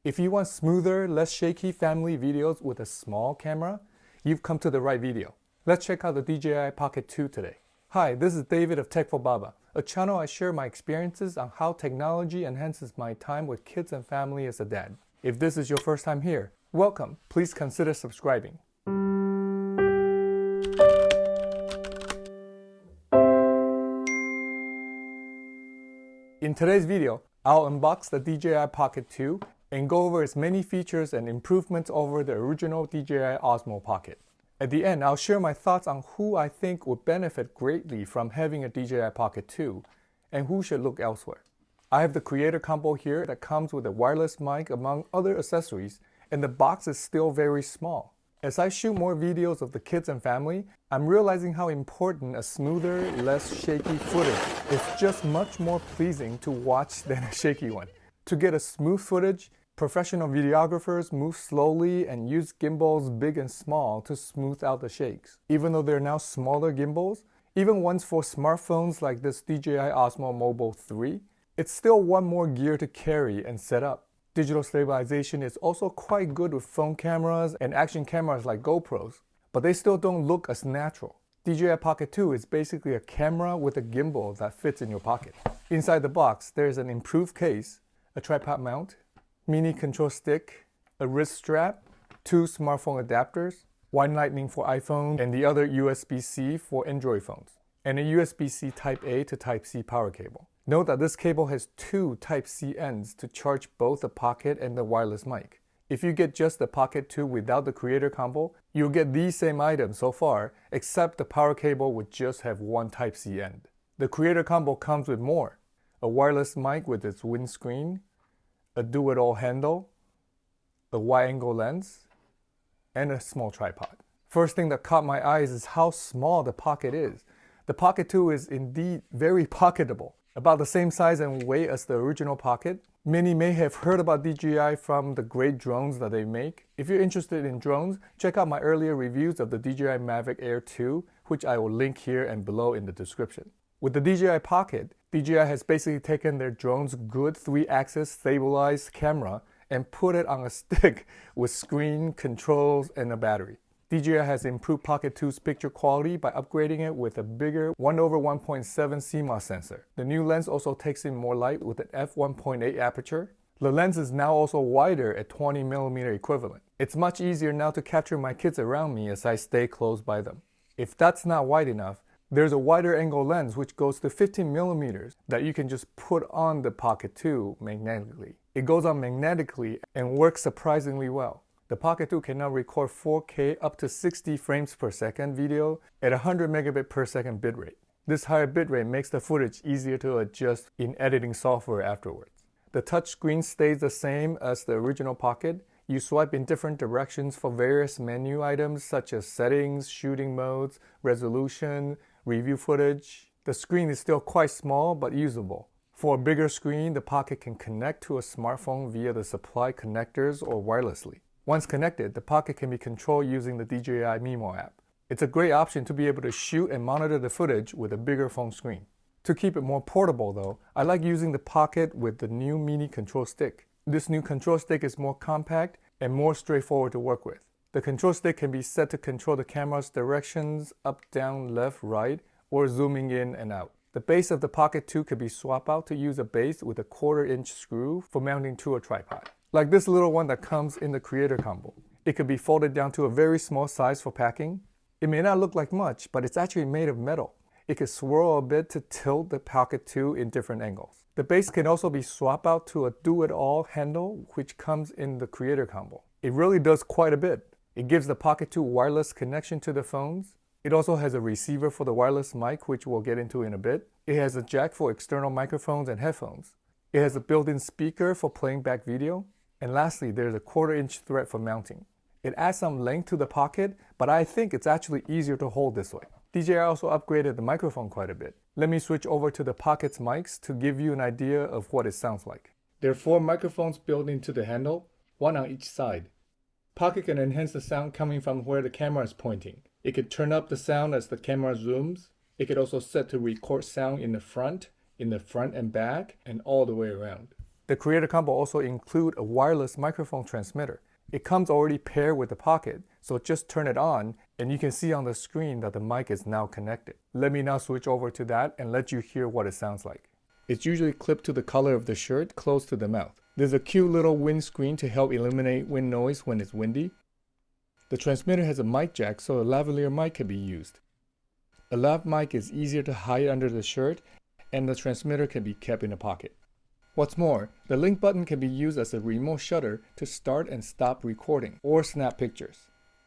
If you want smoother, less shaky family videos with a small camera, you've come to the right video. Let's check out the DJI Pocket 2 today. Hi, this is David of Tech for Baba, a channel I share my experiences on how technology enhances my time with kids and family as a dad. If this is your first time here, welcome. Please consider subscribing. In today's video, I'll unbox the DJI Pocket 2 and go over its many features and improvements over the original DJI Osmo Pocket. At the end, I'll share my thoughts on who I think would benefit greatly from having a DJI Pocket 2 and who should look elsewhere. I have the Creator Combo here that comes with a wireless mic among other accessories, and the box is still very small. As I shoot more videos of the kids and family, I'm realizing how important a smoother, less shaky footage is just much more pleasing to watch than a shaky one. To get a smooth footage, professional videographers move slowly and use gimbals big and small to smooth out the shakes. Even though they're now smaller gimbals, even ones for smartphones like this DJI Osmo Mobile 3, it's still one more gear to carry and set up. Digital stabilization is also quite good with phone cameras and action cameras like GoPros, but they still don't look as natural. DJI Pocket 2 is basically a camera with a gimbal that fits in your pocket. Inside the box, there is an improved case, a tripod mount, mini control stick, a wrist strap, 2 smartphone adapters, one Lightning for iPhone and the other USB-C for Android phones, and a USB-C Type-A to Type-C power cable. Note that this cable has 2 Type-C ends to charge both the Pocket and the wireless mic. If you get just the Pocket 2 without the Creator Combo, you'll get these same items so far, except the power cable would just have 1 Type-C end. The Creator Combo comes with more: a wireless mic with its windscreen, a do-it-all handle, a wide-angle lens, and a small tripod. First thing that caught my eyes is how small the Pocket is. The Pocket 2 is indeed very pocketable, about the same size and weight as the original Pocket. Many may have heard about DJI from the great drones that they make. If you're interested in drones, check out my earlier reviews of the DJI Mavic Air 2, which I will link here and below in the description. With the DJI Pocket, DJI has basically taken their drone's good 3-axis stabilized camera and put it on a stick with screen, controls, and a battery. DJI has improved Pocket 2's picture quality by upgrading it with a bigger 1/1.7 CMOS sensor. The new lens also takes in more light with an f1.8 aperture. The lens is now also wider at 20mm equivalent. It's much easier now to capture my kids around me as I stay close by them. If that's not wide enough, there's a wider angle lens which goes to 15mm that you can just put on the Pocket 2 magnetically. It goes on magnetically and works surprisingly well. The Pocket 2 can now record 4K up to 60 frames per second video at 100 megabit per second bitrate. This higher bitrate makes the footage easier to adjust in editing software afterwards. The touchscreen stays the same as the original Pocket. You swipe in different directions for various menu items such as settings, shooting modes, resolution, review footage. The screen is still quite small but usable. For a bigger screen, the Pocket can connect to a smartphone via the supply connectors or wirelessly. Once connected, the Pocket can be controlled using the DJI Mimo app. It's a great option to be able to shoot and monitor the footage with a bigger phone screen. To keep it more portable though, I like using the Pocket with the new mini control stick. This new control stick is more compact and more straightforward to work with. The control stick can be set to control the camera's directions up, down, left, right, or zooming in and out. The base of the Pocket 2 could be swapped out to use a base with a 1/4-inch screw for mounting to a tripod, like this little one that comes in the Creator Combo. It could be folded down to a very small size for packing. It may not look like much, but it's actually made of metal. It could swirl a bit to tilt the Pocket 2 in different angles. The base can also be swapped out to a do-it-all handle which comes in the Creator Combo. It really does quite a bit. It gives the Pocket 2 wireless connection to the phones. It also has a receiver for the wireless mic, which we'll get into in a bit. It has a jack for external microphones and headphones. It has a built-in speaker for playing back video. And lastly, there's a 1/4-inch thread for mounting. It adds some length to the Pocket, but I think it's actually easier to hold this way. DJI also upgraded the microphone quite a bit. Let me switch over to the Pocket's mics to give you an idea of what it sounds like. There are 4 microphones built into the handle, one on each side. Pocket can enhance the sound coming from where the camera is pointing. It could turn up the sound as the camera zooms. It could also set to record sound in the front and back, and all the way around. The Creator Combo also includes a wireless microphone transmitter. It comes already paired with the Pocket, so just turn it on and you can see on the screen that the mic is now connected. Let me now switch over to that and let you hear what it sounds like. It's usually clipped to the collar of the shirt close to the mouth. There's a cute little windscreen to help eliminate wind noise when it's windy. The transmitter has a mic jack so a lavalier mic can be used. A lav mic is easier to hide under the shirt and the transmitter can be kept in a pocket. What's more, the link button can be used as a remote shutter to start and stop recording or snap pictures.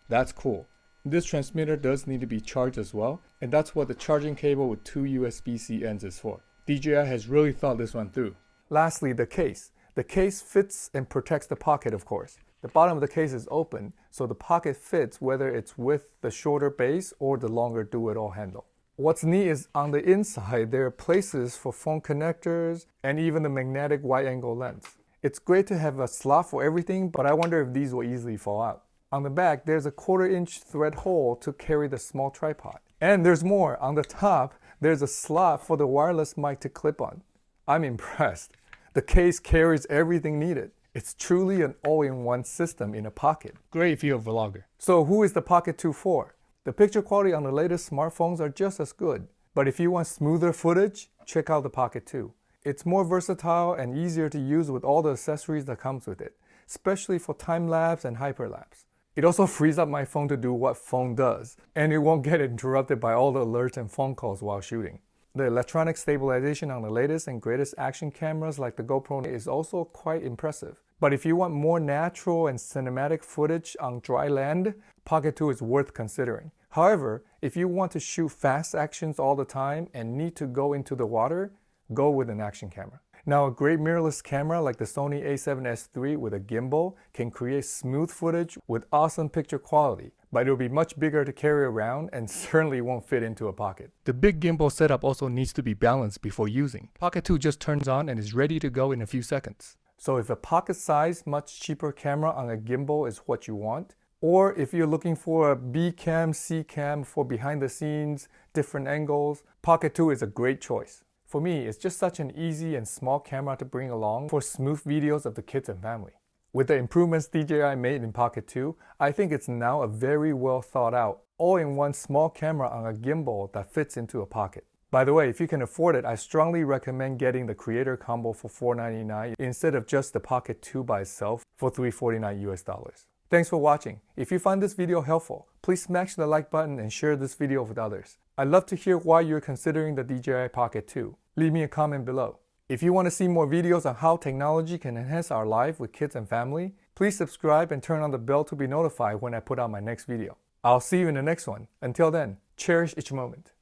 That's cool. This transmitter does need to be charged as well, and that's what the charging cable with 2 USB-C ends is for. DJI has really thought this one through. Lastly, the case. The case fits and protects the Pocket, of course. The bottom of the case is open, so the Pocket fits whether it's with the shorter base or the longer do-it-all handle. What's neat is on the inside, there are places for phone connectors and even the magnetic wide-angle lens. It's great to have a slot for everything, but I wonder if these will easily fall out. On the back, there's a 1/4-inch thread hole to carry the small tripod. And there's more. On the top, there's a slot for the wireless mic to clip on. I'm impressed. The case carries everything needed. It's truly an all-in-one system in a pocket. Great if you're a vlogger. So who is the Pocket 2 for? The picture quality on the latest smartphones are just as good. But if you want smoother footage, check out the Pocket 2. It's more versatile and easier to use with all the accessories that comes with it, especially for time-lapse and hyperlapse. It also frees up my phone to do what phone does, and it won't get interrupted by all the alerts and phone calls while shooting. The electronic stabilization on the latest and greatest action cameras like the GoPro is also quite impressive. But if you want more natural and cinematic footage on dry land, Pocket 2 is worth considering. However, if you want to shoot fast actions all the time and need to go into the water, go with an action camera. Now, a great mirrorless camera like the Sony a7S III with a gimbal can create smooth footage with awesome picture quality, but it'll be much bigger to carry around and certainly won't fit into a pocket. The big gimbal setup also needs to be balanced before using. Pocket 2 just turns on and is ready to go in a few seconds. So if a pocket-sized, much cheaper camera on a gimbal is what you want, or if you're looking for a B cam, C cam for behind the scenes, different angles, Pocket 2 is a great choice. For me, it's just such an easy and small camera to bring along for smooth videos of the kids and family. With the improvements DJI made in Pocket 2, I think it's now a very well thought out, all-in-one small camera on a gimbal that fits into a pocket. By the way, if you can afford it, I strongly recommend getting the Creator Combo for $499 instead of just the Pocket 2 by itself for $349 US. Thanks for watching. If you found this video helpful, please smash the like button and share this video with others. I'd love to hear why you're considering the DJI Pocket 2. Leave me a comment below. If you want to see more videos on how technology can enhance our life with kids and family, please subscribe and turn on the bell to be notified when I put out my next video. I'll see you in the next one. Until then, cherish each moment.